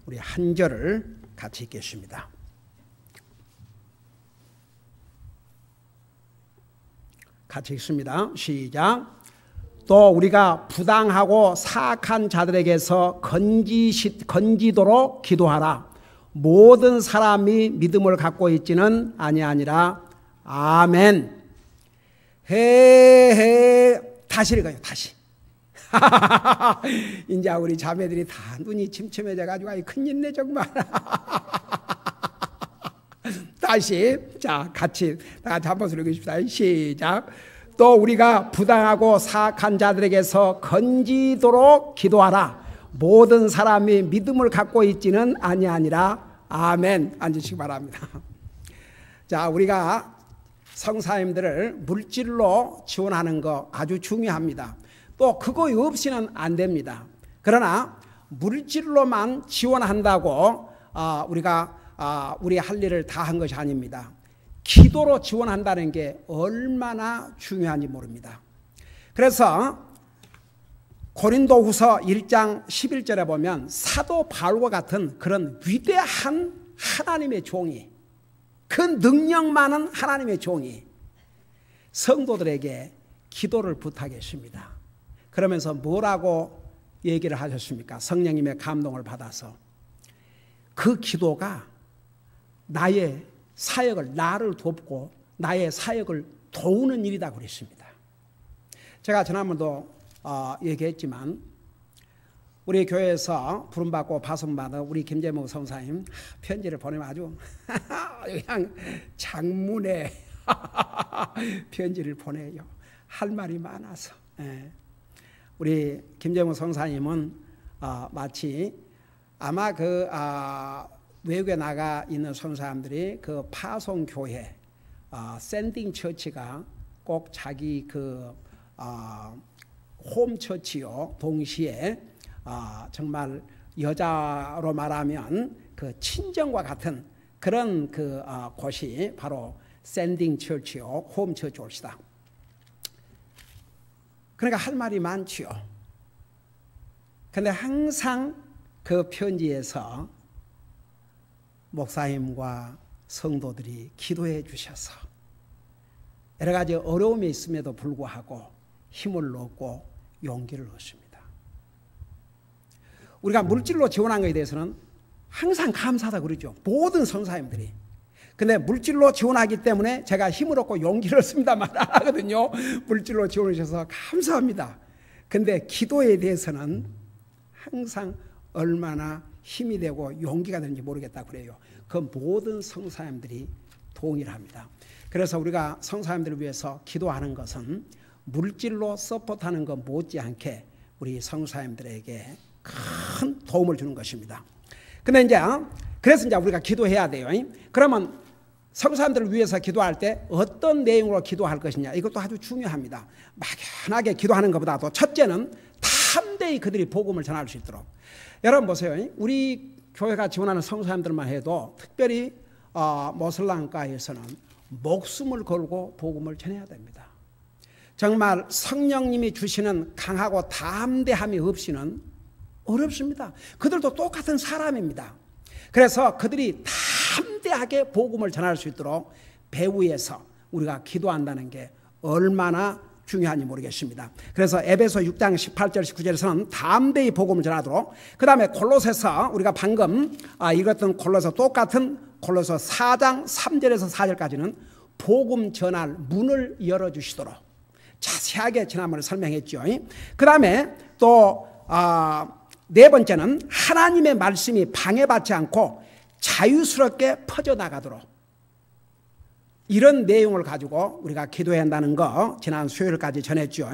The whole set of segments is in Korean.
우리 한 절을 같이 읽겠습니다. 같이 읽습니다. 시작. 또 우리가 부당하고 사악한 자들에게서 건지도록 기도하라. 모든 사람이 믿음을 갖고 있지는 아니하니라. 아멘. 다시 읽어요. 다시. 이제 우리 자매들이 다 눈이 침침해져가지고 큰일네 정말. 다시 자 같이 한번 읽으십시다. 시작. 또 우리가 부당하고 사악한 자들에게서 건지도록 기도하라. 모든 사람이 믿음을 갖고 있지는 아니하니라. 아멘. 앉으시기 바랍니다. 자, 우리가 성사님들을 물질로 지원하는 거 아주 중요합니다. 또 그거 없이는 안 됩니다. 그러나 물질로만 지원한다고 우리가 우리 할 일을 다 한 것이 아닙니다. 기도로 지원한다는 게 얼마나 중요한지 모릅니다. 그래서 고린도후서 1장 11절에 보면 사도 바울과 같은 그런 위대한 하나님의 종이, 그 능력 많은 하나님의 종이 성도들에게 기도를 부탁했습니다. 그러면서 뭐라고 얘기를 하셨습니까? 성령님의 감동을 받아서 그 기도가 나의 사역을, 나를 돕고 나의 사역을 도우는 일이다 그랬습니다. 제가 지난번도 얘기했지만 우리 교회에서 부름받고 파송받은 우리 김재목 성사님 편지를 보내면 아주 그냥 장문의 편지를 보내요. 할 말이 많아서. 우리 김재목 성사님은 마치 아마 외국에 나가 있는 선사님들이 그 파송교회 샌딩 처치가 꼭 자기 홈처치요. 동시에 정말 여자로 말하면 그 친정과 같은 그런 곳이 바로 샌딩 처치요. 홈처치 옷이다. 그러니까 할 말이 많지요. 근데 항상 그 편지에서 목사님과 성도들이 기도해 주셔서 여러 가지 어려움이 있음에도 불구하고 힘을 얻고 용기를 얻습니다. 우리가 물질로 지원한 것에 대해서는 항상 감사하다 그러죠. 모든 선사님들이. 근데 물질로 지원하기 때문에 제가 힘을 얻고 용기를 얻습니다 말 안 하거든요. 물질로 지원해 주셔서 감사합니다. 근데 기도에 대해서는 항상 얼마나 힘이 되고 용기가 되는지 모르겠다 그래요. 그 모든 성사님들이 동일합니다. 그래서 우리가 성사님들을 위해서 기도하는 것은 물질로 서포트하는 것 못지않게 우리 성사님들에게 큰 도움을 주는 것입니다. 근데 그래서 우리가 기도해야 돼요. 그러면 성사님들을 위해서 기도할 때 어떤 내용으로 기도할 것이냐, 이것도 아주 중요합니다. 막연하게 기도하는 것보다도 첫째는 담대히 그들이 복음을 전할 수 있도록. 여러분 보세요. 우리 교회가 지원하는 성사님들만 해도 특별히 모슬랑가에서는 목숨을 걸고 복음을 전해야 됩니다. 정말 성령님이 주시는 강하고 담대함이 없이는 어렵습니다. 그들도 똑같은 사람입니다. 그래서 그들이 담대하게 복음을 전할 수 있도록 배후에서 우리가 기도한다는 게 얼마나 중요한지 모르겠습니다. 그래서 에베소 6장 18절 19절에서는 담대히 복음을 전하도록, 그 다음에 골로새서 우리가 방금 읽었던 골로새 똑같은 골로새 4장 3절에서 4절까지는 복음 전할 문을 열어주시도록 자세하게 지난번에 설명했죠. 그 다음에 또 네 번째는 하나님의 말씀이 방해받지 않고 자유스럽게 퍼져나가도록, 이런 내용을 가지고 우리가 기도해야 한다는 거 지난 수요일까지 전했죠.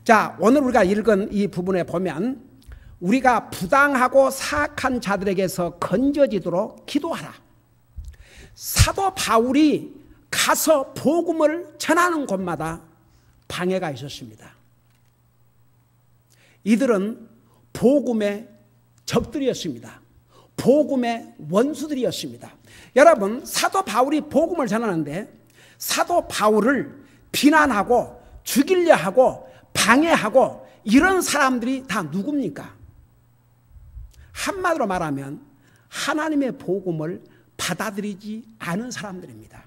자, 오늘 우리가 읽은 이 부분에 보면 우리가 부당하고 사악한 자들에게서 건져지도록 기도하라. 사도 바울이 가서 복음을 전하는 곳마다 방해가 있었습니다. 이들은 복음의 적들이었습니다. 복음의 원수들이었습니다. 여러분, 사도 바울이 복음을 전하는데 사도 바울을 비난하고 죽이려 하고 방해하고 이런 사람들이 다 누굽니까? 한마디로 말하면 하나님의 복음을 받아들이지 않은 사람들입니다.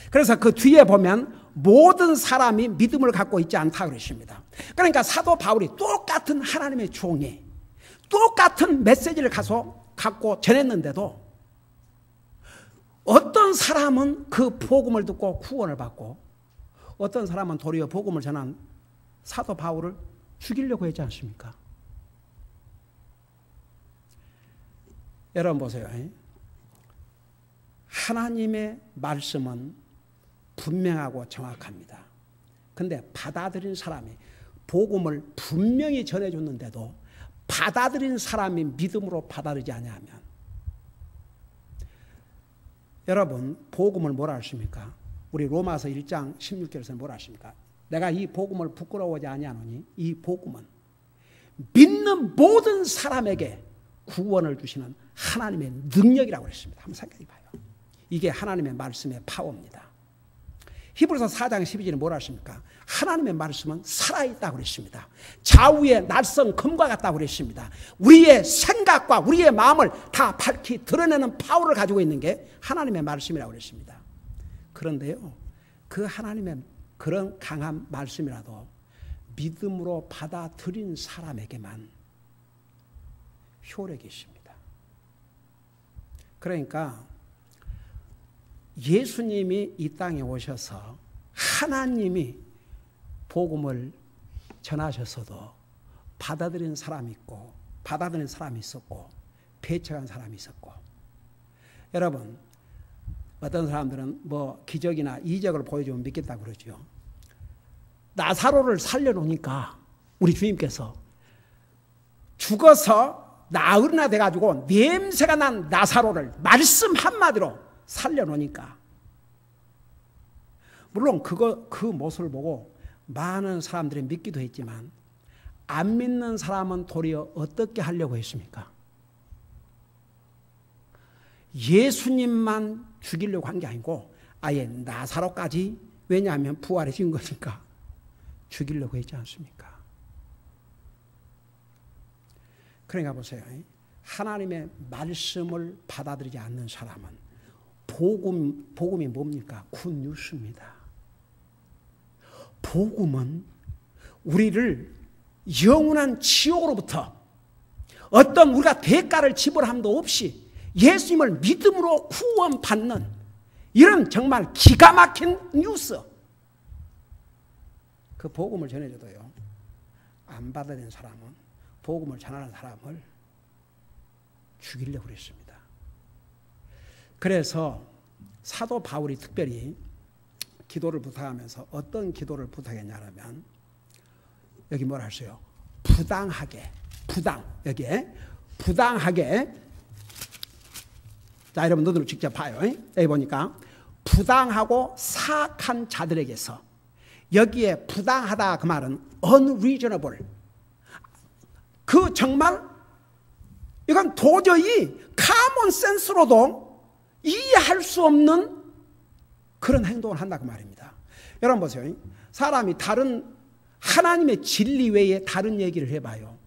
그래서 그 뒤에 보면 모든 사람이 믿음을 갖고 있지 않다 그러십니다. 그러니까 사도 바울이 똑같은 하나님의 종이 똑같은 메시지를 갖고 전했는데도 어떤 사람은 그 복음을 듣고 구원을 받고 어떤 사람은 도리어 복음을 전한 사도 바울을 죽이려고 했지 않습니까? 여러분 보세요. 하나님의 말씀은 분명하고 정확합니다. 근데 받아들인 사람이 복음을 분명히 전해줬는데도 받아들인 사람이 믿음으로 받아들이지 아니하면 여러분 복음을 뭐라 하십니까? 우리 로마서 1장 16절에서는 뭐라 하십니까? 내가 이 복음을 부끄러워하지 아니하노니 이 복음은 믿는 모든 사람에게 구원을 주시는 하나님의 능력이라고 그랬습니다. 한번 생각해 봐요. 이게 하나님의 말씀의 파워입니다. 히브리서 4장 12절에 뭐라 하십니까? 하나님의 말씀은 살아있다고 그랬습니다. 좌우의 날성 금과 같다고 그랬습니다. 우리의 생각과 우리의 마음을 다 밝히 드러내는 파워를 가지고 있는 게 하나님의 말씀이라고 그랬습니다. 그런데요, 그 하나님의 그런 강한 말씀이라도 믿음으로 받아들인 사람에게만 효력이 있습니다. 그러니까 예수님이 이 땅에 오셔서 하나님이 복음을 전하셨어도 받아들인 사람이 있고 받아들인 사람이 있었고 배척한 사람이 있었고 여러분 어떤 사람들은 뭐 기적이나 이적을 보여주면 믿겠다고 그러죠. 나사로를 살려놓으니까 우리 주님께서 죽어서 나흘이나 돼가지고 냄새가 난 나사로를 말씀 한마디로 살려놓으니까 물론 그 모습을 보고 많은 사람들이 믿기도 했지만 안 믿는 사람은 도리어 어떻게 하려고 했습니까? 예수님만 죽이려고 한 게 아니고 아예 나사로까지 왜냐하면 부활해진 거니까 죽이려고 했지 않습니까? 그러니까 보세요. 하나님의 말씀을 받아들이지 않는 사람은 복음이 뭡니까? 굿뉴스입니다. 복음은 우리를 영원한 지옥으로부터 어떤 우리가 대가를 지불함도 없이 예수님을 믿음으로 구원받는 이런 정말 기가 막힌 뉴스. 그 복음을 전해줘도요, 안 받아들인 사람은 복음을 전하는 사람을 죽이려고 그랬습니다. 그래서 사도 바울이 특별히 기도를 부탁하면서 어떤 기도를 부탁했냐면 여기 뭐라 했어요? 여기에 부당하게 자 여러분 눈으로 직접 봐요. 여기 보니까 부당하고 사악한 자들에게서 여기에 부당하다 그 말은 unreasonable 그 정말 이건 도저히 common sense로도 이해할 수 없는 그런 행동을 한다 그 말입니다. 여러분 보세요. 사람이 다른 하나님의 진리 외에 다른 얘기를 해봐요.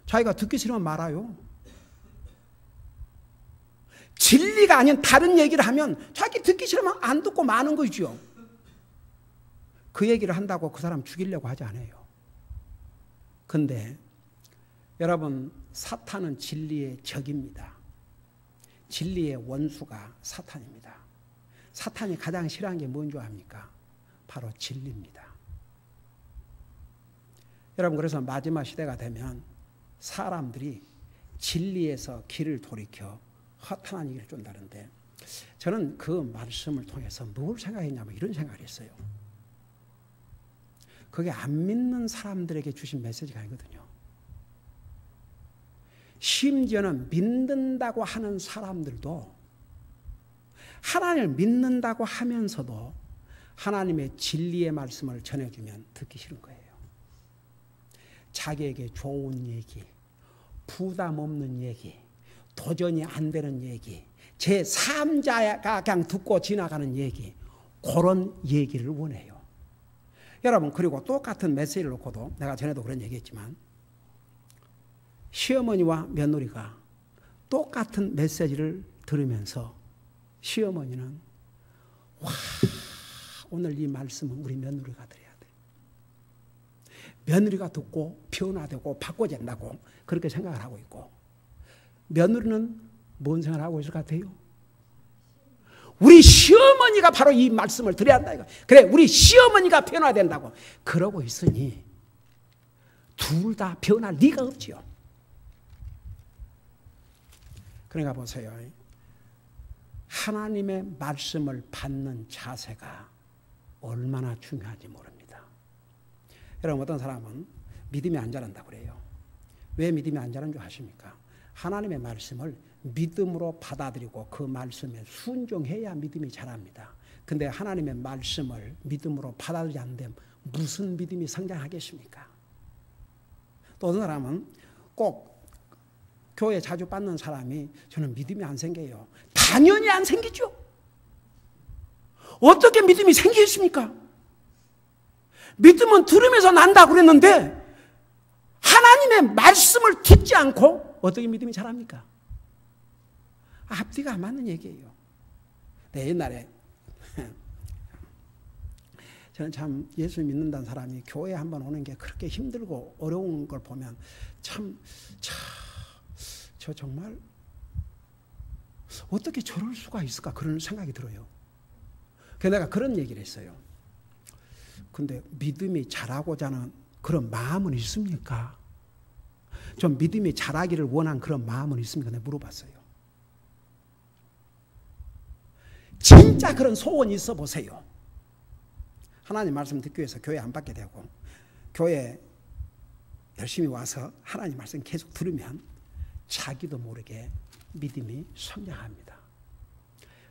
자기가 듣기 싫으면 말아요. 진리가 아닌 다른 얘기를 하면 자기 듣기 싫으면 안 듣고 마는 거죠. 그 얘기를 한다고 그 사람 죽이려고 하지 않아요. 근데 여러분 사탄은 진리의 적입니다. 진리의 원수가 사탄입니다. 사탄이 가장 싫어하는 게 뭔지 압니까? 바로 진리입니다. 여러분 그래서 마지막 시대가 되면 사람들이 진리에서 길을 돌이켜 허탄한 얘기를 쫀다는데 저는 그 말씀을 통해서 뭘 생각했냐면 이런 생각을 했어요. 그게 안 믿는 사람들에게 주신 메시지가 아니거든요. 심지어는 믿는다고 하는 사람들도 하나님을 믿는다고 하면서도 하나님의 진리의 말씀을 전해주면 듣기 싫은 거예요. 자기에게 좋은 얘기, 부담 없는 얘기, 도전이 안 되는 얘기, 제3자가 그냥 듣고 지나가는 얘기, 그런 얘기를 원해요. 여러분 그리고 똑같은 메시지를 놓고도 내가 전에도 그런 얘기했지만 시어머니와 며느리가 똑같은 메시지를 들으면서 시어머니는 와, 오늘 이 말씀은 우리 며느리가 들어야 돼. 며느리가 듣고 변화되고 바꿔진다고 그렇게 생각을 하고 있고, 며느리는 뭔 생각을 하고 있을 것 같아요? 우리 시어머니가 바로 이 말씀을 드려야 한다 이거. 그래, 우리 시어머니가 변화된다고 그러고 있으니 둘 다 변할 리가 없지요. 그러니까 보세요. 하나님의 말씀을 받는 자세가 얼마나 중요한지 모릅니다. 여러분, 어떤 사람은 믿음이 안 자란다고 그래요. 왜 믿음이 안 자란 줄 아십니까? 하나님의 말씀을 믿음으로 받아들이고 그 말씀에 순종해야 믿음이 자랍니다. 근데 하나님의 말씀을 믿음으로 받아들이지 않는데 무슨 믿음이 성장하겠습니까? 또 어떤 사람은 꼭 교회 자주 받는 사람이 저는 믿음이 안 생겨요. 당연히 안 생기죠. 어떻게 믿음이 생기겠습니까? 믿음은 들으면서 난다고 그랬는데 하나님의 말씀을 듣지 않고 어떻게 믿음이 자랍니까? 앞뒤가 안 맞는 얘기예요. 네, 옛날에 저는 참 예수 믿는다는 사람이 교회에 한번 오는 게 그렇게 힘들고 어려운 걸 보면 저 정말 어떻게 저럴 수가 있을까 그런 생각이 들어요. 그래서 내가 그런 얘기를 했어요. 근데 믿음이 자라고자 하는 그런 마음은 있습니까? 좀 믿음이 자라기를 원한 그런 마음은 있습니까? 내가 물어봤어요. 진짜 그런 소원이 있어 보세요. 하나님 말씀 듣기 위해서 교회 안 받게 되고 교회 열심히 와서 하나님 말씀 계속 들으면 자기도 모르게 믿음이 성장합니다.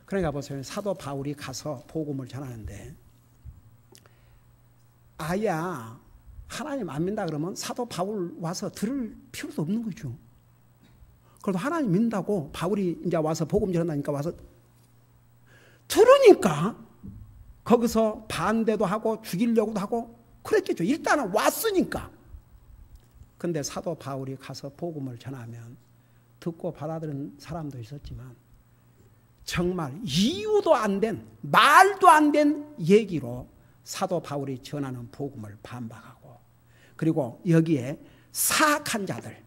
그러니까 보세요. 사도 바울이 가서 복음을 전하는데 아야 하나님 안 믿는다 그러면 사도 바울 와서 들을 필요도 없는 거죠. 그래도 하나님 믿는다고 바울이 이제 와서 복음 전한다니까 와서 들으니까 거기서 반대도 하고 죽이려고도 하고 그랬겠죠. 일단은 왔으니까. 근데 사도 바울이 가서 복음을 전하면 듣고 받아들인 사람도 있었지만 정말 이유도 안 된, 말도 안 된 얘기로 사도 바울이 전하는 복음을 반박하고, 그리고 여기에 사악한 자들,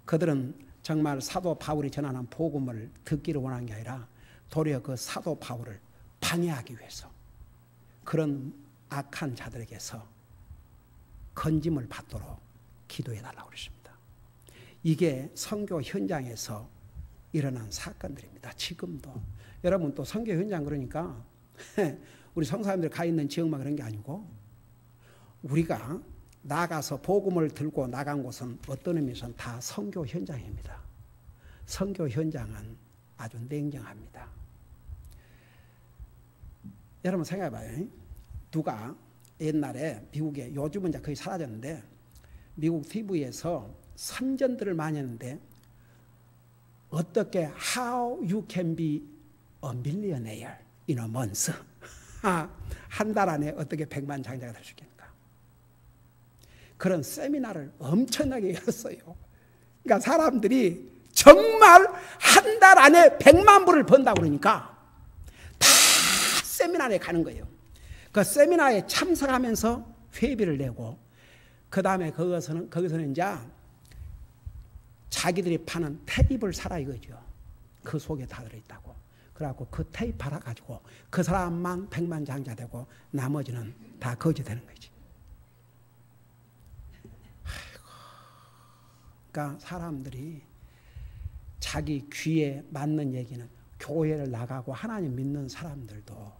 그들은 정말 사도 바울이 전하는 복음을 듣기를 원한 게 아니라 도리어 그 사도 바울을 방해하기 위해서 그런 악한 자들에게서 건짐을 받도록 기도해 달라고 그러십니다. 이게 선교 현장에서 일어난 사건들입니다. 지금도 여러분 또 선교 현장 그러니까 우리 성사님들 가 있는 지역만 그런 게 아니고 우리가 나가서 복음을 들고 나간 곳은 어떤 의미에서는 다 선교 현장입니다. 선교 현장은 아주 냉정합니다. 여러분 생각해봐요. 누가 옛날에 미국에, 요즘은 이제 거의 사라졌는데 미국 TV에서 선전들을 많이 했는데 어떻게 How you can be a millionaire in a month. 한 달 안에 어떻게 100만 장자가 될 수 있겠는가. 그런 세미나를 엄청나게 열었어요. 그러니까 사람들이 정말 한 달 안에 100만 불을 번다고 그러니까 다 세미나에 가는 거예요. 그 세미나에 참석하면서 회비를 내고 그 다음에 거기서는 이제 자기들이 파는 테이프를 사라 이거죠. 그 속에 다 들어있다고. 그래갖고 그 테이프 팔아가지고 그 사람만 100만 장자 되고 나머지는 다 거지 되는 거지. 아이고. 그러니까 사람들이 자기 귀에 맞는 얘기는 교회를 나가고 하나님 믿는 사람들도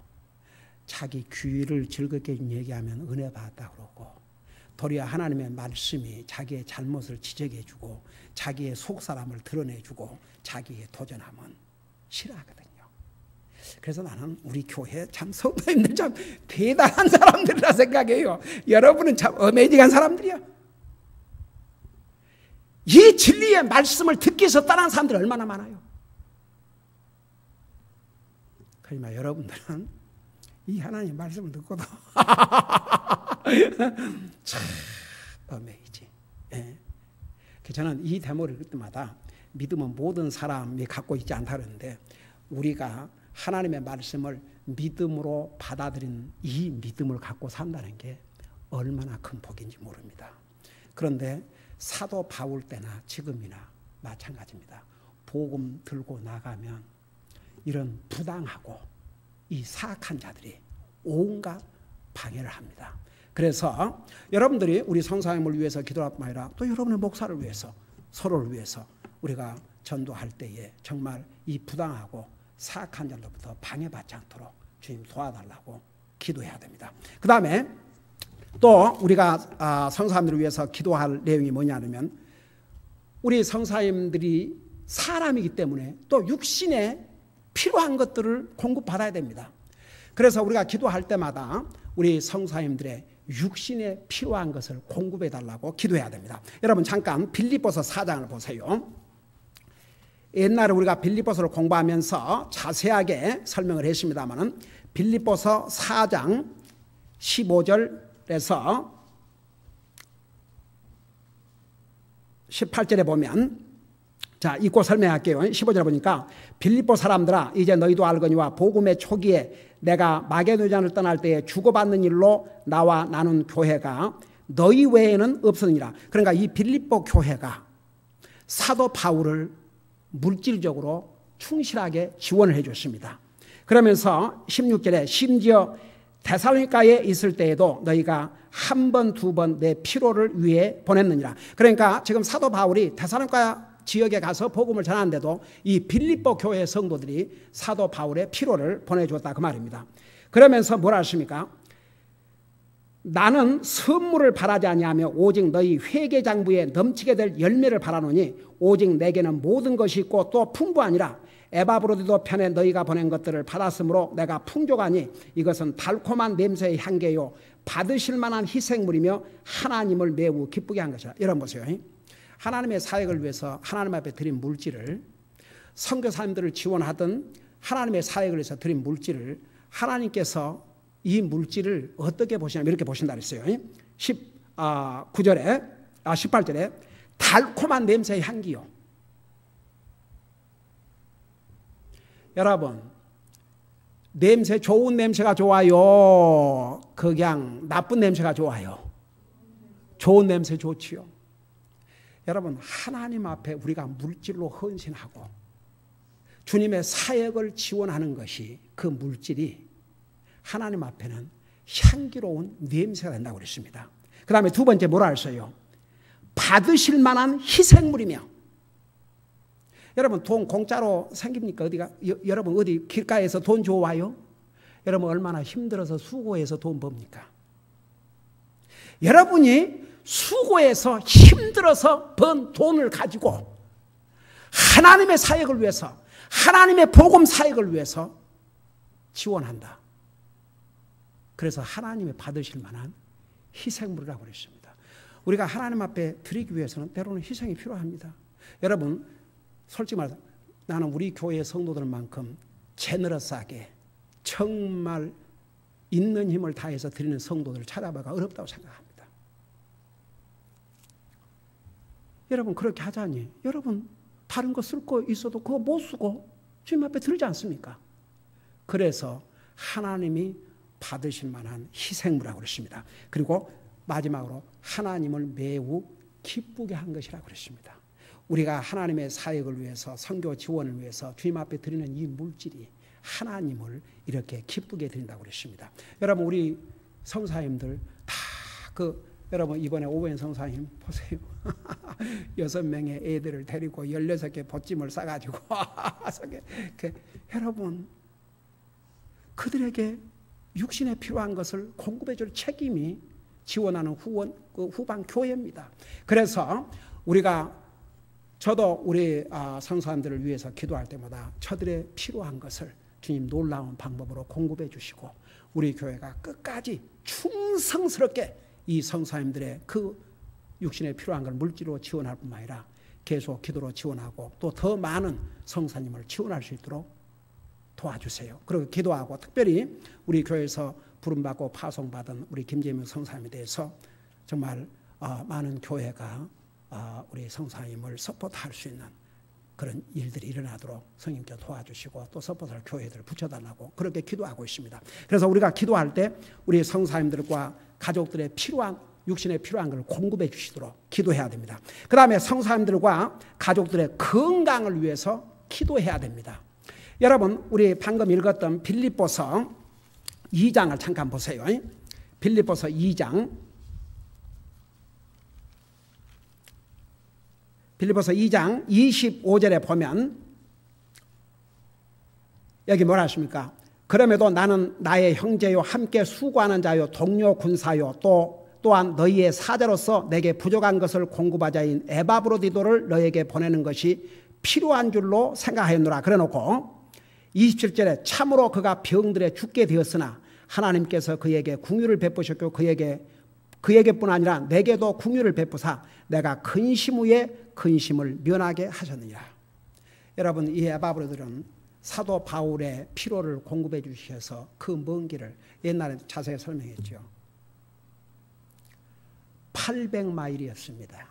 자기 귀를 즐겁게 얘기하면 은혜 받았다 그러고 도리어 하나님의 말씀이 자기의 잘못을 지적해주고 자기의 속사람을 드러내주고 자기의 도전함은 싫어하거든요. 그래서 나는 우리 교회 참 성도님들 참 대단한 사람들이라 생각해요. 여러분은 참 어메이징한 사람들이야. 이 진리의 말씀을 듣기 위해서 따르는 사람들이 얼마나 많아요. 그러니까 여러분들은 이 하나님 말씀을 듣고도 참 어메이징. 예. 저는 이 대목을 읽을 때마다 믿음은 모든 사람이 갖고 있지 않다 그러는데 우리가 하나님의 말씀을 믿음으로 받아들인 이 믿음을 갖고 산다는 게 얼마나 큰 복인지 모릅니다. 그런데 사도 바울 때나 지금이나 마찬가지입니다. 복음 들고 나가면 이런 부당하고 이 사악한 자들이 온갖 방해를 합니다. 그래서 여러분들이 우리 성사님을 위해서 기도할 뿐 아니라 또 여러분의 목사를 위해서 서로를 위해서 우리가 전도할 때에 정말 이 부당하고 사악한 자들로부터 방해받지 않도록 주님 도와달라고 기도해야 됩니다. 그 다음에 또 우리가 성사님들을 위해서 기도할 내용이 뭐냐면 우리 성사님들이 사람이기 때문에 또 육신에 필요한 것들을 공급받아야 됩니다. 그래서 우리가 기도할 때마다 우리 성사님들의 육신에 필요한 것을 공급해 달라고 기도해야 됩니다. 여러분 잠깐 빌립보서 4장을 보세요. 옛날에 우리가 빌립보서를 공부하면서 자세하게 설명을 했습니다만 빌립보서 4장 15절에서 18절에 보면 자 읽고 설명할게요. 15절에 보니까 빌립보 사람들아 이제 너희도 알거니와 복음의 초기에 내가 마게도냐를 떠날 때에 주고받는 일로 나와 나눈 교회가 너희 외에는 없으니라. 그러니까 이 빌립보 교회가 사도 바울을 물질적으로 충실하게 지원을 해 줬습니다. 그러면서 16절에 심지어 데살로니가에 있을 때에도 너희가 한 번, 두 번 내 필요를 위해 보냈느니라. 그러니까 지금 사도 바울이 데살로니가 지역에 가서 복음을 전하는데도 이 빌립보 교회 성도들이 사도 바울의 필요를 보내줬다 그 말입니다. 그러면서 뭐라 하십니까? 나는 선물을 바라지 아니하며 오직 너희 회개장부에 넘치게 될 열매를 바라노니 오직 내게는 모든 것이 있고 또 풍부하니라. 에바브로디도 편에 너희가 보낸 것들을 받았으므로 내가 풍족하니 이것은 달콤한 냄새의 향기요 받으실 만한 희생물이며 하나님을 매우 기쁘게 한 것이라. 여러분 보세요. 하나님의 사역을 위해서 하나님 앞에 드린 물질을 선교사님들을 지원하던 하나님의 사역을 위해서 드린 물질을 하나님께서 이 물질을 어떻게 보시냐면 이렇게 보신다 그랬어요. 18절에 달콤한 냄새의 향기요. 여러분 냄새 좋은 냄새가 좋아요? 그냥 나쁜 냄새가 좋아요? 좋은 냄새 좋지요. 여러분 하나님 앞에 우리가 물질로 헌신하고 주님의 사역을 지원하는 것이 그 물질이 하나님 앞에는 향기로운 냄새가 된다고 그랬습니다. 그 다음에 두 번째 뭐라 했어요? 받으실 만한 희생물이며. 여러분 돈 공짜로 생깁니까? 어디가? 여러분 어디 길가에서 돈 줘와요? 여러분 얼마나 힘들어서 수고해서 돈 법니까? 여러분이 수고해서 힘들어서 번 돈을 가지고 하나님의 사역을 위해서 하나님의 복음 사역을 위해서 지원한다. 그래서 하나님이 받으실 만한 희생물이라고 그랬습니다. 우리가 하나님 앞에 드리기 위해서는 때로는 희생이 필요합니다. 여러분 솔직히 말해서 나는 우리 교회 성도들만큼 제너러스하게 정말 있는 힘을 다해서 드리는 성도들을 찾아보기가 어렵다고 생각합니다. 여러분 그렇게 하자니 여러분 다른 거 쓸 거 있어도 그거 못 쓰고 주님 앞에 들지 않습니까? 그래서 하나님이 받으실 만한 희생물이라고 그랬습니다. 그리고 마지막으로 하나님을 매우 기쁘게 한 것이라고 그랬습니다. 우리가 하나님의 사역을 위해서 선교 지원을 위해서 주님 앞에 드리는 이 물질이 하나님을 이렇게 기쁘게 드린다고 그랬습니다. 여러분 우리 성사님들 다 여러분 이번에 오웬 성사님 보세요. 6명의 애들을 데리고 16개 보찜을 싸가지고 여러분 그들에게 육신에 필요한 것을 공급해 줄 책임이 지원하는 후방 교회입니다. 그래서 저도 우리 성사님들을 위해서 기도할 때마다 저들의 필요한 것을 주님 놀라운 방법으로 공급해 주시고 우리 교회가 끝까지 충성스럽게 이 성사님들의 그 육신에 필요한 걸 물질로 지원할 뿐만 아니라 계속 기도로 지원하고 또 더 많은 성사님을 지원할 수 있도록 도와주세요. 그리고 기도하고 특별히 우리 교회에서 부름받고 파송받은 우리 김재명 성사님에 대해서 정말 많은 교회가 우리 성사님을 서포트할 수 있는 그런 일들이 일어나도록 성령께서 도와주시고 또 서포트할 교회들을 붙여달라고 그렇게 기도하고 있습니다. 그래서 우리가 기도할 때 우리 성사님들과 가족들의 필요한 육신에 필요한 것을 공급해 주시도록 기도해야 됩니다. 그 다음에 성사님들과 가족들의 건강을 위해서 기도해야 됩니다. 여러분 우리 방금 읽었던 빌립보서 2장을 잠깐 보세요. 빌립보서 2장 빌립보서 2장 25절에 보면 여기 뭐라 하십니까? 그럼에도 나는 나의 형제요 함께 수고하는 자요 동료 군사요 또한 너희의 사자로서 내게 부족한 것을 공급하자인 에바브로디도를 너에게 보내는 것이 필요한 줄로 생각하였노라. 그래놓고 27절에 참으로 그가 병들에 죽게 되었으나 하나님께서 그에게 긍휼을 베푸셨고 그에게뿐 아니라 내게도 긍휼을 베푸사 내가 근심 후에 근심을 면하게 하셨느니라. 여러분 이 에바브로들은 사도 바울의 피로를 공급해 주셔서 그 먼 길을 옛날에 자세히 설명했죠. 800마일이었습니다.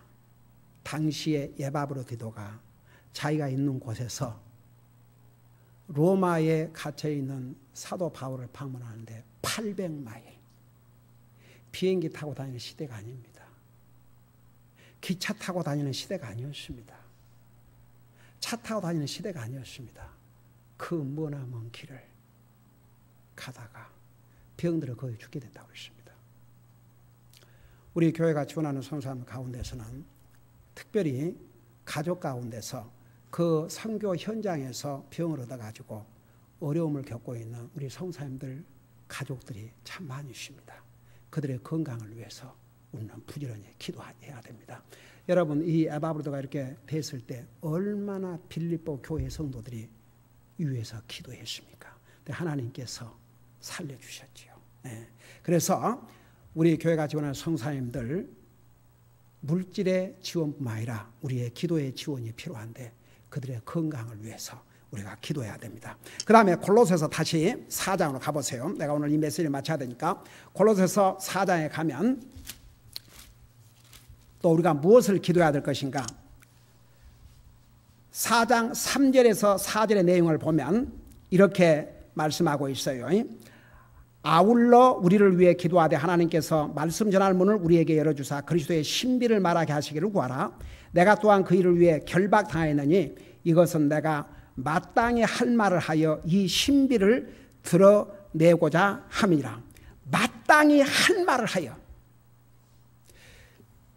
당시에 에바브로디도가 자기가 있는 곳에서 로마에 갇혀있는 사도 바울을 방문하는데 800마일. 비행기 타고 다니는 시대가 아닙니다. 기차 타고 다니는 시대가 아니었습니다. 차 타고 다니는 시대가 아니었습니다. 그 머나먼 길을 가다가 병들어 거의 죽게 된다고 했습니다. 우리 교회가 지원하는 선교사님 가운데서는 특별히 가족 가운데서 그 선교 현장에서 병을 얻어가지고 어려움을 겪고 있는 우리 선교사님들 가족들이 참 많이 있습니다. 그들의 건강을 위해서 우리는 부지런히 기도해야 됩니다. 여러분 이 에바브로도가 이렇게 됐을 때 얼마나 빌립보 교회 성도들이 위해서 기도했습니까? 하나님께서 살려주셨지요. 네. 그래서 우리 교회가 지원하는 성사님들 물질의 지원뿐만 아니라 우리의 기도의 지원이 필요한데 그들의 건강을 위해서 우리가 기도해야 됩니다. 그 다음에 골로새서 다시 4장으로 가보세요. 내가 오늘 이 메시지를 마쳐야 되니까 골로새서 4장에 가면 또 우리가 무엇을 기도해야 될 것인가? 4장 3절에서 4절의 내용을 보면 이렇게 말씀하고 있어요. 아울러 우리를 위해 기도하되 하나님께서 말씀 전할 문을 우리에게 열어주사 그리스도의 신비를 말하게 하시기를 구하라. 내가 또한 그 일을 위해 결박당하였느니 이것은 내가 마땅히 할 말을 하여 이 신비를 드러내고자 함이라. 마땅히 할 말을 하여.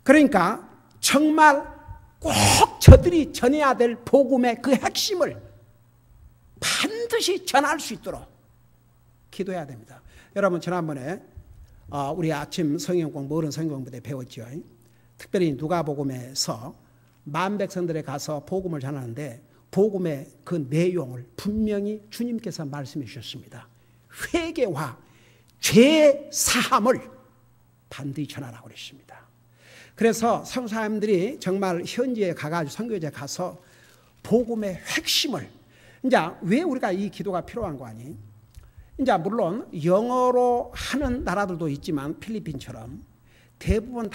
그러니까 정말 꼭 저들이 전해야 될 복음의 그 핵심을 반드시 전할 수 있도록 기도해야 됩니다. 여러분 지난번에 우리 아침 성경 공부 어른 성경 공부 때 배웠죠. 특별히 누가복음에서 만백성들에 가서 복음을 전하는데 복음의 그 내용을 분명히 주님께서 말씀해 주셨습니다. 회개와 죄 사함을 반드시 전하라고 그랬습니다. 그래서 성사님들이 정말 현지에 가가지고 선교지에 가서 복음의 핵심을 이제 왜 우리가 이 기도가 필요한 거 아니? 이제 물론 영어로 하는 나라들도 있지만 필리핀처럼 대부분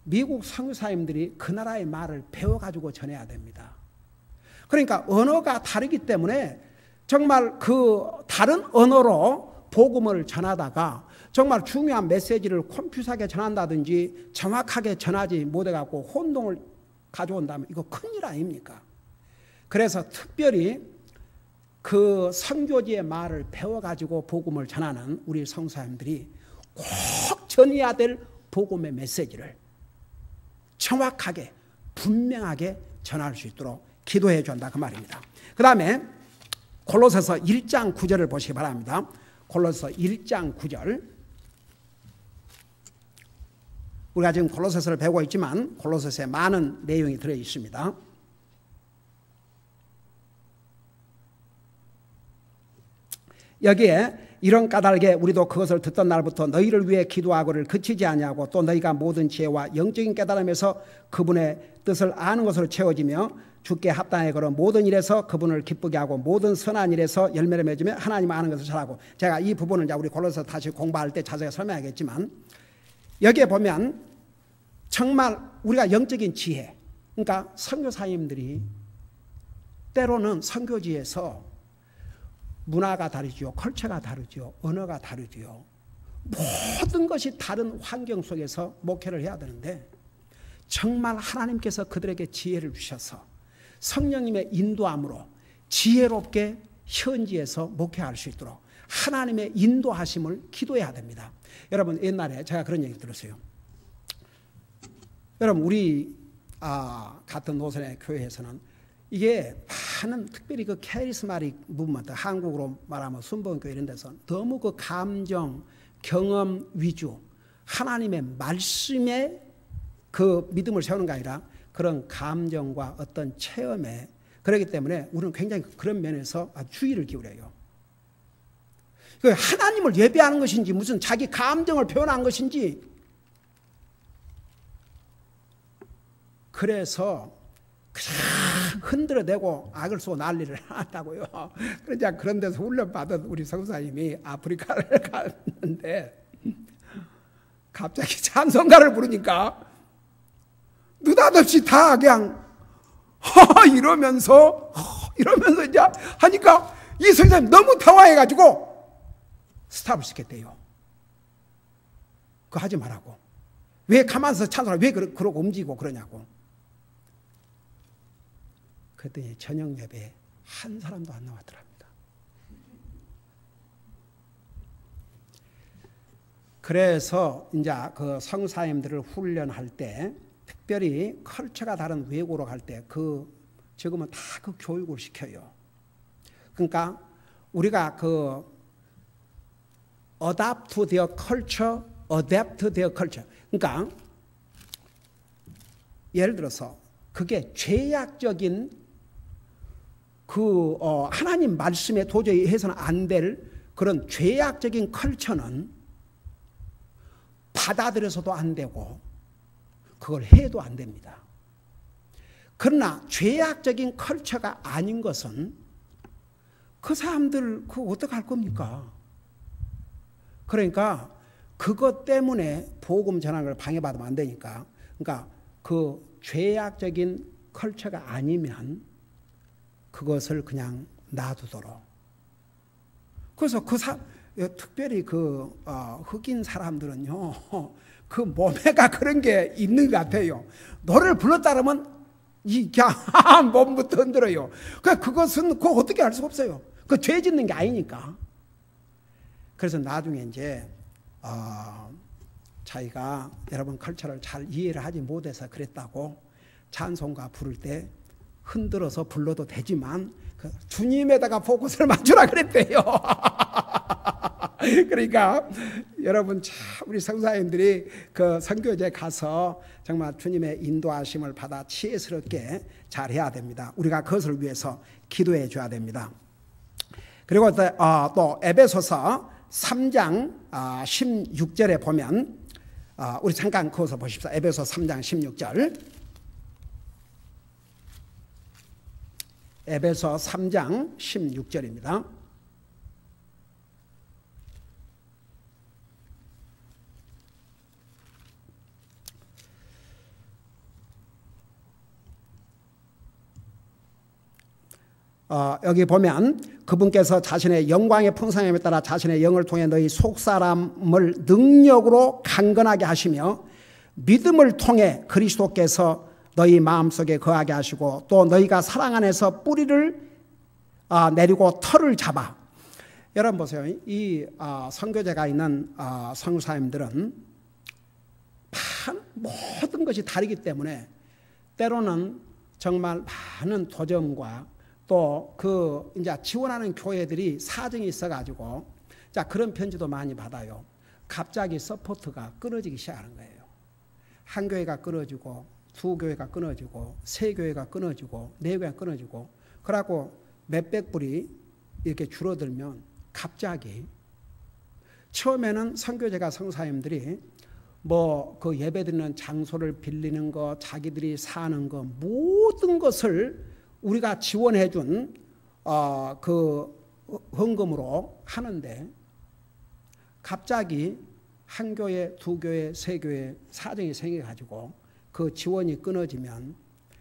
미국 선교사님들이 그 나라의 말을 배워가지고 전해야 됩니다. 그러니까 언어가 다르기 때문에 정말 그 다른 언어로 복음을 전하다가 정말 중요한 메시지를 컴퓨터하게 전한다든지 정확하게 전하지 못해갖고 혼동을 가져온다면 이거 큰일 아닙니까? 그래서 특별히 그 선교지의 말을 배워가지고 복음을 전하는 우리 성사님들이 꼭 전해야 될 복음의 메시지를 정확하게 분명하게 전할 수 있도록 기도해 준다 그 말입니다. 그 다음에 골로새서 1장 9절을 보시기 바랍니다. 골로새서 1장 9절. 우리가 지금 골로새서를 배우고 있지만 골로새서에 많은 내용이 들어 있습니다. 여기에 이런 까닭에 우리도 그것을 듣던 날부터 너희를 위해 기도하고를 그치지 아니하고 또 너희가 모든 지혜와 영적인 깨달음에서 그분의 뜻을 아는 것으로 채워지며 주께 합당하게 걸어 모든 일에서 그분을 기쁘게 하고 모든 선한 일에서 열매를 맺으며 하나님을 아는 것을 잘하고. 제가 이 부분을 이제 우리 골로새서 다시 공부할 때 자세히 설명하겠지만 여기에 보면 정말 우리가 영적인 지혜, 그러니까 선교사님들이 때로는 선교지에서 문화가 다르죠. 컬처가 다르죠. 언어가 다르죠. 모든 것이 다른 환경 속에서 목회를 해야 되는데 정말 하나님께서 그들에게 지혜를 주셔서 성령님의 인도함으로 지혜롭게 현지에서 목회할 수 있도록 하나님의 인도하심을 기도해야 됩니다. 여러분 옛날에 제가 그런 얘기 들었어요. 여러분 우리 같은 노선의 교회에서는 이게 많은 특별히 그 카리스마틱 무브먼트 한국으로 말하면 순복음교회 이런 데서 너무 그 감정 경험 위주 하나님의 말씀에 그 믿음을 세우는 게 아니라 그런 감정과 어떤 체험에 그렇기 때문에 우리는 굉장히 그런 면에서 주의를 기울여요. 하나님을 예배하는 것인지 무슨 자기 감정을 표현한 것인지 그래서 그냥 흔들어대고 악을 쏘고 난리를 한다고요. 그러자 그런 데서 훈련받은 우리 성사님이 아프리카를 갔는데 갑자기 찬송가를 부르니까 느닷없이 다 그냥 이러면서 이제 하니까 이 성사님 너무 당황해가지고 스탑을 시켰대요. 그거 하지 말라고. 왜 가만히 찬송을 왜 그러고 움직이고 그러냐고. 그랬더니 저녁 예배에 한 사람도 안 나왔더랍니다. 그래서 이제 그 성사님들을 훈련할 때 특별히 컬처가 다른 외국으로 갈 때 지금은 다 그 교육을 시켜요. 그러니까 우리가 그 adapt to their culture, adapt to their culture. 그러니까 예를 들어서 그게 죄악적인 하나님 말씀에 도저히 해서는 안 될 그런 죄악적인 컬처는 받아들여서도 안 되고 그걸 해도 안 됩니다. 그러나 죄악적인 컬처가 아닌 것은 그 사람들 그거 어떡할 겁니까? 그러니까 그것 때문에 복음 전하는 걸 방해받으면 안 되니까 그러니까 그 죄악적인 컬처가 아니면 그것을 그냥 놔두도록. 그래서 특별히 흑인 사람들은요, 그 몸에가 그런 게 있는 것 같아요. 노래를 불렀다 그러면 그냥 몸부터 흔들어요. 그것은 그거 어떻게 할 수가 없어요. 그 죄 짓는 게 아니니까. 그래서 나중에 이제 자기가 여러분 컬처를 잘 이해를 하지 못해서 그랬다고 찬송가 부를 때 흔들어서 불러도 되지만 주님에다가 포커스를 맞추라 그랬대요. 그러니까 여러분 참 우리 성사님들이 그 선교지에 가서 정말 주님의 인도하심을 받아 지혜스럽게 잘해야 됩니다. 우리가 그것을 위해서 기도해 줘야 됩니다. 그리고 또 에베소서 3장 16절에 보면 우리 잠깐 그것을 보십시오. 에베소 3장 16절. 에베소 3장 16절입니다. 여기 보면 그분께서 자신의 영광의 풍성함에 따라 자신의 영을 통해 너희 속사람을 능력으로 강건하게 하시며 믿음을 통해 그리스도께서 너희 마음속에 거하게 하시고 또 너희가 사랑 안에서 뿌리를 내리고 털을 잡아. 여러분 보세요. 이 선교제가 있는 선교사님들은 모든 것이 다르기 때문에 때로는 정말 많은 도전과 또 이제 지원하는 교회들이 사정이 있어가지고 자 그런 편지도 많이 받아요. 갑자기 서포트가 끊어지기 시작하는 거예요. 한 교회가 끊어지고 두 교회가 끊어지고 세 교회가 끊어지고 네 교회가 끊어지고 그러고 몇백 불이 이렇게 줄어들면 갑자기 처음에는 선교제가 성사님들이 그 예배드리는 장소를 빌리는 거 자기들이 사는 거 모든 것을 우리가 지원해 준 그 헌금으로 하는데 갑자기 한 교회, 두 교회, 세 교회 사정이 생겨가지고 그 지원이 끊어지면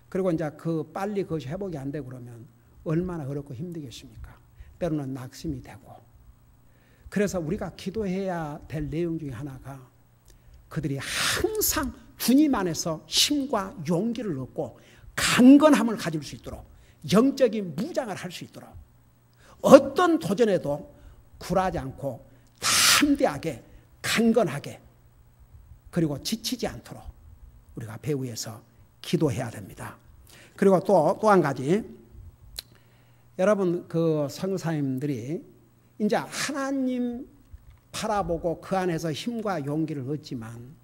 그리고 이제 빨리 그것이 회복이 안 되고 그러면 얼마나 어렵고 힘들겠습니까? 때로는 낙심이 되고. 그래서 우리가 기도해야 될 내용 중에 하나가 그들이 항상 주님 안에서 힘과 용기를 얻고 강건함을 가질 수 있도록, 영적인 무장을 할 수 있도록, 어떤 도전에도 굴하지 않고 담대하게 강건하게, 그리고 지치지 않도록 우리가 배후에서 기도해야 됩니다. 그리고 또 한 가지, 여러분 그 성사님들이 이제 하나님 바라보고 그 안에서 힘과 용기를 얻지만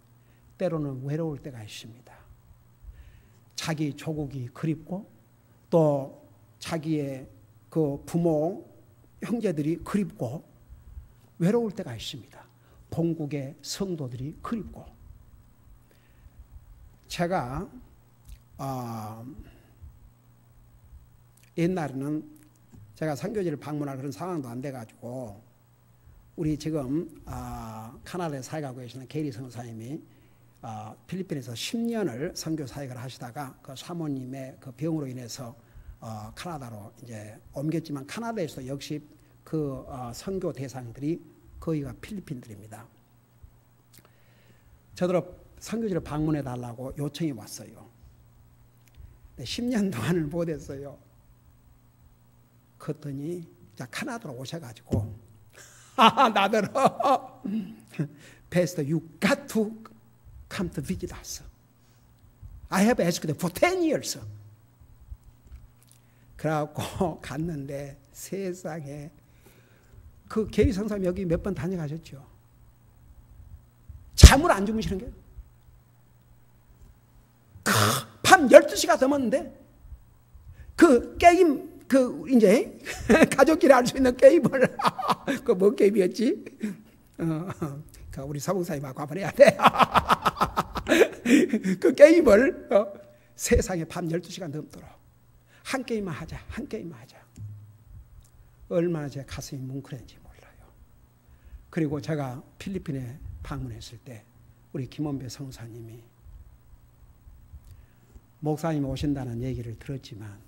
때로는 외로울 때가 있습니다. 자기 조국이 그립고 또 자기의 그 부모 형제들이 그립고 외로울 때가 있습니다. 본국의 성도들이 그립고. 제가 옛날에는 제가 선교지를 방문할 그런 상황도 안 돼가지고 우리 지금 카나다에 사역하고 계시는 게리 선사님이 필리핀에서 10년을 선교 사역을 하시다가 그 사모님의 그 병으로 인해서 카나다로 이제 옮겼지만 카나다에서 역시 그 선교 대상들이 거의가 필리핀들입니다. 저더러 선교지를 방문해 달라고 요청이 왔어요. 10년 동안을 못했어요. 그랬더니 카나다로 오셔가지고 나더러 Pastor, you got to come to visit us. I have asked them for 10 years. 그래갖고 갔는데 세상에 그 게리 성사님 여기 몇 번 다녀가셨죠. 잠을 안 주무시는 게 밤 12시가 넘었는데 그 게임 그 이제 가족끼리 할 수 있는 게임을 그 뭐 게임이었지? 그 우리 사무사님하고 한번 해야 돼. 그 게임을 세상에 밤 12시간 넘도록 한 게임만 하자, 한 게임만 하자. 얼마나 제 가슴이 뭉클했는지 몰라요. 그리고 제가 필리핀에 방문했을 때 우리 김원배 성사님이 목사님 오신다는 얘기를 들었지만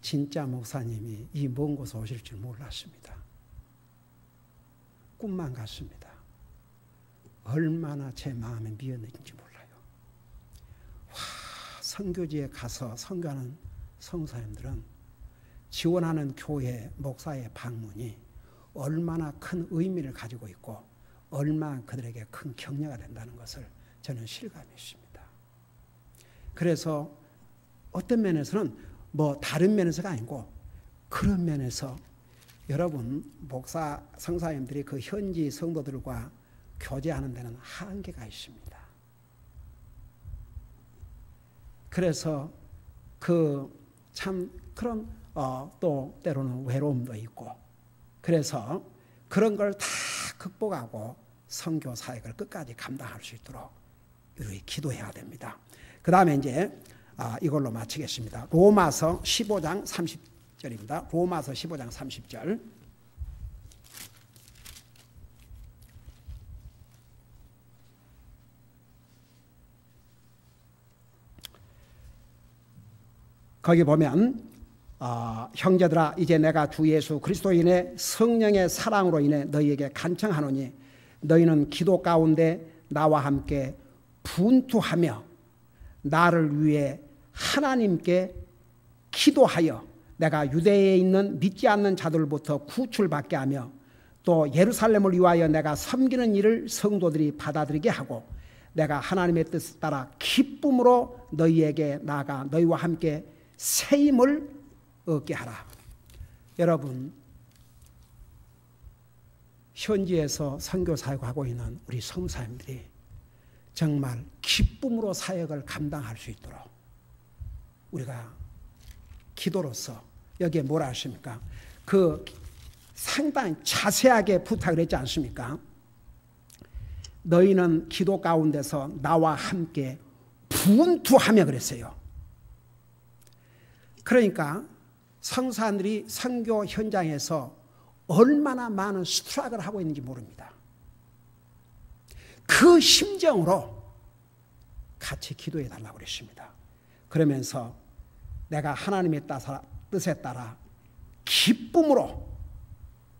진짜 목사님이 이 먼 곳에 오실 줄 몰랐습니다. 꿈만 같습니다. 얼마나 제 마음에 미었는지 몰라요. 선교지에 가서 선교하는 성사님들은 지원하는 교회 목사의 방문이 얼마나 큰 의미를 가지고 있고 얼마나 그들에게 큰 격려가 된다는 것을 저는 실감했습니다. 그래서 어떤 면에서는 뭐 다른 면에서가 아니고 그런 면에서 여러분 목사 성사님들이 그 현지 성도들과 교제하는 데는 한계가 있습니다. 그래서 그 참 그런 또 때로는 외로움도 있고 그래서 그런 걸 다 극복하고 선교 사역을 끝까지 감당할 수 있도록 우리 기도해야 됩니다. 그 다음에 이제 이걸로 마치겠습니다. 로마서 15장 30절입니다. 로마서 15장 30절. 거기 보면 형제들아 이제 내가 주 예수 그리스도인의 성령의 사랑으로 인해 너희에게 간청하노니 너희는 기도 가운데 나와 함께 분투하며 나를 위해 하나님께 기도하여 내가 유대에 있는 믿지 않는 자들부터 구출받게 하며 또 예루살렘을 위하여 내가 섬기는 일을 성도들이 받아들이게 하고 내가 하나님의 뜻을 따라 기쁨으로 너희에게 나아가 너희와 함께 새 힘을 얻게 하라. 여러분 현지에서 선교 사역하고 있는 우리 성사님들이 정말 기쁨으로 사역을 감당할 수 있도록 우리가 기도로서 여기에 뭐라 하십니까? 그 상당히 자세하게 부탁을 했지 않습니까? 너희는 기도 가운데서 나와 함께 분투하며 그랬어요. 그러니까 성사들이 선교 현장에서 얼마나 많은 스트럭을 하고 있는지 모릅니다. 그 심정으로 같이 기도해 달라고 그랬습니다. 그러면서 내가 하나님의 뜻에 따라 기쁨으로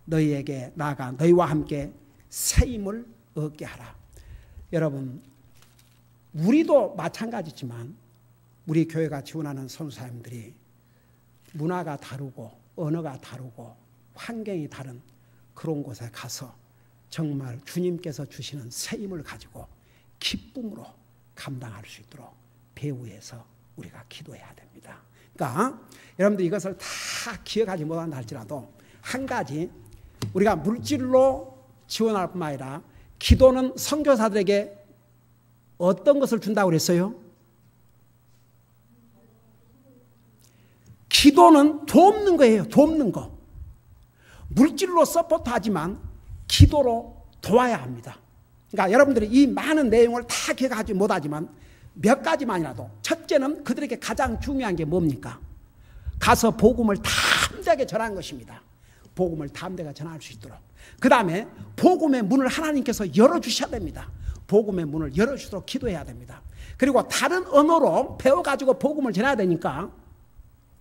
너희에게 나아가 너희와 함께 새 힘을 얻게 하라. 여러분, 우리도 마찬가지지만 우리 교회가 지원하는 선교사님들이 문화가 다르고 언어가 다르고 환경이 다른 그런 곳에 가서 정말 주님께서 주시는 새 힘을 가지고 기쁨으로 감당할 수 있도록 배후에서 우리가 기도해야 됩니다. 그러니까 여러분들 이것을 다 기억하지 못한다 할지라도 한 가지, 우리가 물질로 지원할 뿐만 아니라 기도는 선교사들에게 어떤 것을 준다고 그랬어요? 기도는 돕는 거예요. 돕는 거. 물질로 서포트하지만 기도로 도와야 합니다. 그러니까 여러분들이 이 많은 내용을 다 기억하지 못하지만 몇 가지만이라도, 첫째는 그들에게 가장 중요한 게 뭡니까? 가서 복음을 담대하게 전하는 것입니다. 복음을 담대하게 전할 수 있도록. 그 다음에 복음의 문을 하나님께서 열어주셔야 됩니다. 복음의 문을 열어주도록 기도해야 됩니다. 그리고 다른 언어로 배워가지고 복음을 전해야 되니까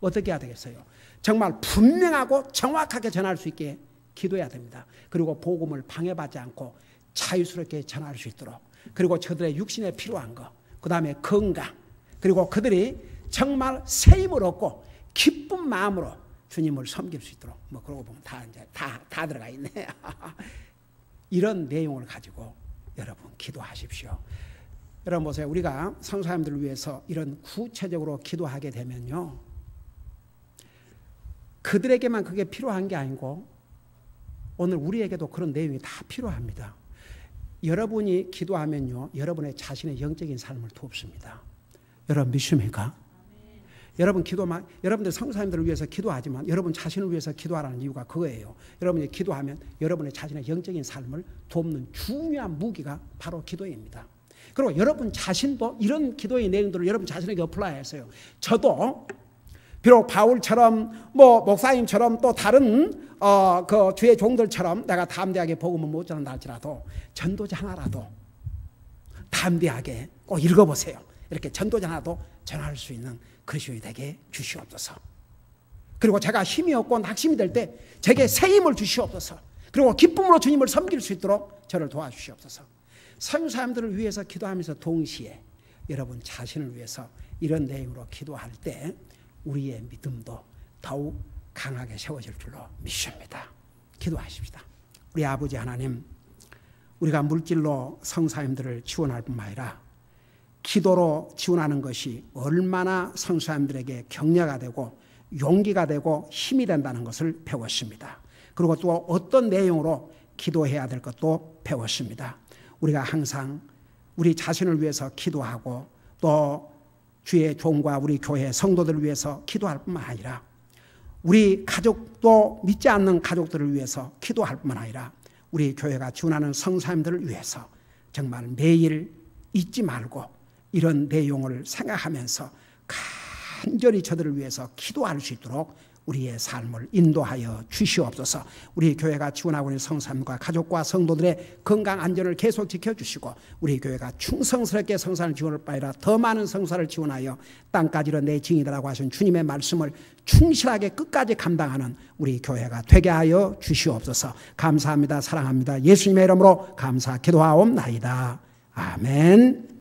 어떻게 해야 되겠어요? 정말 분명하고 정확하게 전할 수 있게 기도해야 됩니다. 그리고 복음을 방해받지 않고 자유스럽게 전할 수 있도록. 그리고 저들의 육신에 필요한 거, 그 다음에 건강, 그리고 그들이 정말 새 힘을 얻고 기쁜 마음으로 주님을 섬길 수 있도록. 뭐 그러고 보면 다 들어가 있네. 이런 내용을 가지고 여러분 기도하십시오. 여러분 보세요. 우리가 선교사님들을 위해서 이런 구체적으로 기도하게 되면요, 그들에게만 그게 필요한 게 아니고 오늘 우리에게도 그런 내용이 다 필요합니다. 여러분이 기도하면요, 여러분의 자신의 영적인 삶을 돕습니다. 여러분 믿습니까? 여러분들 선교사님들을 위해서 기도하지만 여러분 자신을 위해서 기도하라는 이유가 그거예요. 여러분이 기도하면 여러분의 자신의 영적인 삶을 돕는 중요한 무기가 바로 기도입니다. 그리고 여러분 자신도 이런 기도의 내용들을 여러분 자신에게 어플라이했어요. 저도 비록 바울처럼 목사님처럼 또 다른 그 주의 종들처럼 내가 담대하게 복음을 못 전한다 할지라도 전도자 하나라도 담대하게 꼭 읽어보세요. 이렇게 전도자 하나도 전할 수 있는 그리스도인이 되게 주시옵소서. 그리고 제가 힘이 없고 낙심이 될 때 제게 새 힘을 주시옵소서. 그리고 기쁨으로 주님을 섬길 수 있도록 저를 도와주시옵소서. 선교사님들을 위해서 기도하면서 동시에 여러분 자신을 위해서 이런 내용으로 기도할 때 우리의 믿음도 더욱 강하게 세워질 줄로 믿습니다. 기도하십시다. 우리 아버지 하나님, 우리가 물질로 선교사님들을 지원할 뿐만 아니라 기도로 지원하는 것이 얼마나 선교사님들에게 격려가 되고 용기가 되고 힘이 된다는 것을 배웠습니다. 그리고 또 어떤 내용으로 기도해야 될 것도 배웠습니다. 우리가 항상 우리 자신을 위해서 기도하고 또 주의 종과 우리 교회 성도들을 위해서 기도할 뿐만 아니라 우리 가족도 믿지 않는 가족들을 위해서 기도할 뿐만 아니라 우리 교회가 지원하는 선교사님들을 위해서 정말 매일 잊지 말고 이런 내용을 생각하면서 간절히 저들을 위해서 기도할 수 있도록 우리의 삶을 인도하여 주시옵소서. 우리 교회가 지원하고 있는 성사님과 가족과 성도들의 건강 안전을 계속 지켜주시고 우리 교회가 충성스럽게 성사를 지원할 바이라 더 많은 성사를 지원하여 땅까지로 내 증인이라고 하신 주님의 말씀을 충실하게 끝까지 감당하는 우리 교회가 되게 하여 주시옵소서. 감사합니다. 사랑합니다. 예수님의 이름으로 감사 기도하옵나이다. 아멘.